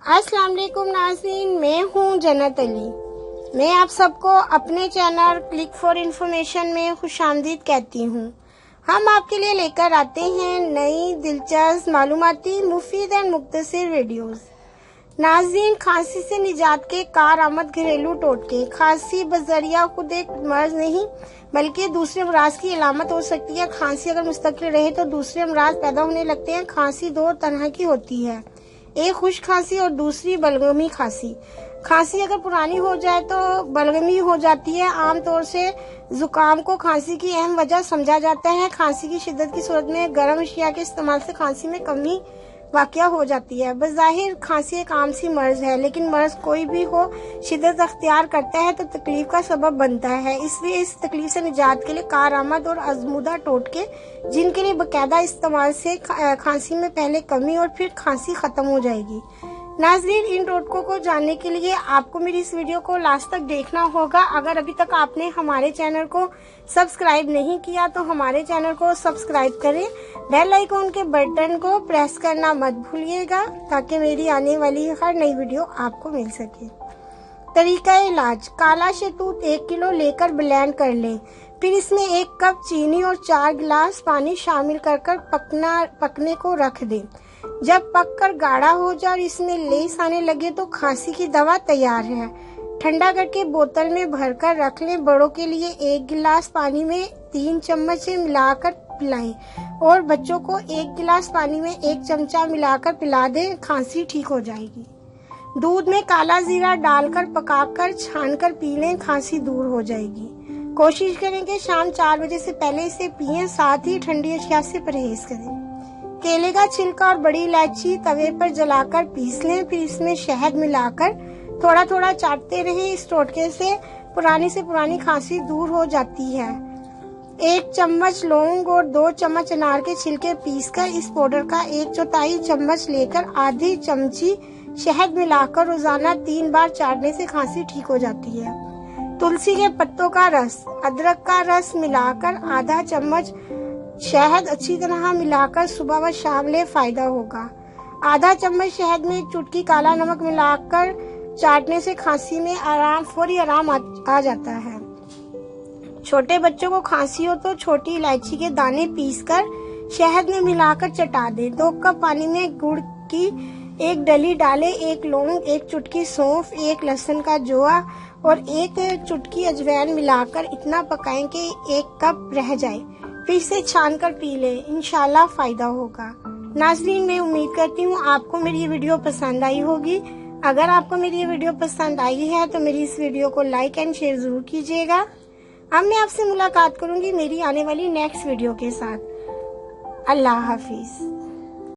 अस्सलाम वालेकुम नाज़रीन, मैं हूँ जन्नत अली। मैं आप सबको अपने चैनल क्लिक फॉर इन्फॉर्मेशन में खुशामदीद कहती हूँ। हम आपके लिए लेकर आते हैं नई दिलचस्प मालूमाती मुफीद एंड मुख्तसर वीडियोस। नाज़रीन, खांसी से निजात के कारआमद घरेलू टोटके। खांसी बजरिया खुद एक मर्ज नहीं बल्कि दूसरे अमराज की अलामत हो सकती है। खांसी अगर मुस्तकिल रहे तो दूसरे अमराज पैदा होने लगते हैं। खांसी दो तरह की होती है, एक खुश्क खांसी और दूसरी बलगमी खांसी। खांसी अगर पुरानी हो जाए तो बलगमी हो जाती है। आमतौर से जुकाम को खांसी की अहम वजह समझा जाता है। खांसी की शिद्दत की सूरत में गर्म अशिया के इस्तेमाल से खांसी में कमी वाक़या हो जाती है। बज़ाहिर खांसी एक आम सी मर्ज है, लेकिन मर्ज कोई भी हो शिद्दत अख्तियार करता है तो तकलीफ का सबब बनता है। इसलिए इस तकलीफ से निजात के लिए कारआमद और आजमूदा टोटके, जिनके लिए बाकायदा इस्तेमाल से खांसी में पहले कमी और फिर खांसी खत्म हो जाएगी। नाज़रीन, इन टोटकों को जानने के लिए आपको मेरी इस वीडियो को लास्ट तक देखना होगा। अगर अभी तक आपने हमारे चैनल को सब्सक्राइब नहीं किया तो हमारे चैनल को सब्सक्राइब करें। बेल आइकॉन के बटन को प्रेस करना मत भूलिएगा ताकि मेरी आने वाली हर नई वीडियो आपको मिल सके। तरीका इलाज: काला शहतूत 1 किलो लेकर ब्लेंड कर लें। फिर इसमें 1 कप चीनी और 4 गिलास पानी शामिल कर पकने को रख दें। जब पककर गाढ़ा हो जाए और इसमें लेस आने लगे तो खांसी की दवा तैयार है। ठंडा करके बोतल में भरकर रख लें। बड़ों के लिए 1 गिलास पानी में 3 चम्मच मिलाकर पिलाएं और बच्चों को 1 गिलास पानी में 1 चमचा मिलाकर पिला दें। खांसी ठीक हो जाएगी। दूध में काला जीरा डालकर पकाकर छानकर पी लें, खांसी दूर हो जाएगी। कोशिश करें कि शाम 4 बजे से पहले इसे पिएं, साथ ही ठंडी अशिया से परहेज करें। केले का छिलका और बड़ी इलायची तवे पर जलाकर पीस लें, फिर इसमें शहद मिलाकर थोड़ा थोड़ा चाटते रहें। इस टोटके से पुरानी खांसी दूर हो जाती है। 1 चम्मच लौंग और 2 चम्मच अनार के छिलके पीसकर इस पाउडर का 1/4 चम्मच लेकर आधी चमची शहद मिलाकर रोजाना 3 बार चाटने से खांसी ठीक हो जाती है। तुलसी के पत्तों का रस, अदरक का रस मिलाकर आधा चम्मच शहद अच्छी तरह मिलाकर सुबह व शाम ले, फायदा होगा। आधा चम्मच शहद में 1 चुटकी काला नमक मिलाकर चाटने से खांसी में फौरी आराम आ जाता है। छोटे बच्चों को खांसी हो तो छोटी इलायची के दाने पीसकर शहद में मिलाकर चटा दें। 2 कप पानी में गुड़ की 1 डली डालें, 1 लौंग, 1 चुटकी सौंफ, 1 लहसुन का जोआ और 1 चुटकी अजवाइन मिलाकर इतना पकाएं कि 1 कप रह जाए, फिर से छान कर पी लें। इंशाल्लाह फायदा होगा। नाज़रीन, मैं उम्मीद करती हूँ आपको मेरी ये वीडियो पसंद आई होगी। अगर आपको मेरी ये वीडियो पसंद आई है तो मेरी इस वीडियो को लाइक एंड शेयर जरूर कीजिएगा। अब मैं आपसे मुलाकात करूंगी मेरी आने वाली नेक्स्ट वीडियो के साथ। अल्लाह हाफिज।